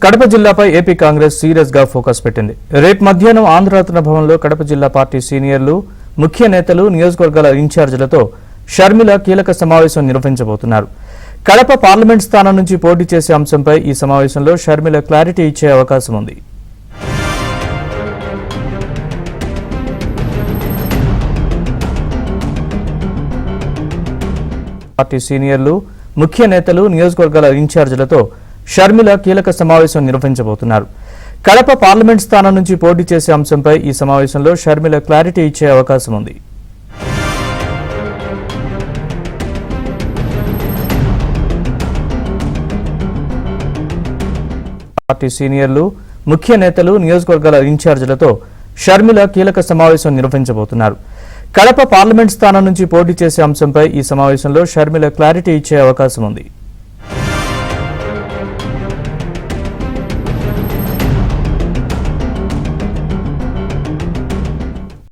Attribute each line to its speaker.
Speaker 1: Kadapa జిల్లాపై AP Congress serious గా focus పెట్టింది. రేపు మధ్యాహ్నం ఆంధ్రరత్న భవన్లో కడప జిల్లా పార్టీ సీనియర్లు, ముఖ్య నేతలు, నియోజకవర్గాల ఇన్ఛార్జీలతో షర్మిల కీలక సమావేశం నిర్వహించబోతున్నారు. కడప పార్లమెంట్ స్థానం నుంచి పోటీ చేసే అంశంపై ఈ సమావేశంలో షర్మిల క్లారిటీ ఇచ్చే అవకాశం ఉంది. పార్టీ సీనియర్లు, ముఖ్య నేతలు, నియోజకవర్గాల ఇన్ఛార్జీలతో షర్మిల కీలక సమావేశం నిర్వహించబోతున్నారు. కడప పార్లమెంట్ స్థానం నుంచి పోటీ చేసే అంశంపై ఈ సమావేశంలో షర్మిల క్లారిటీ ఇచ్చే అవకాశం ఉంది. పార్టీ సీనియర్లు, ముఖ్య నేతలు, నియోజకవర్గాల ఇన్ఛార్జీలతో షర్మిల కీలక సమావేశం నిర్వహించబోతున్నారు. కడప పార్లమెంట్ స్థానం నుంచి పోటీ చేసే అంశంపై ఈ సమావేశంలో షర్మిల క్లారిటీ ఇచ్చే అవకాశం ఉంది.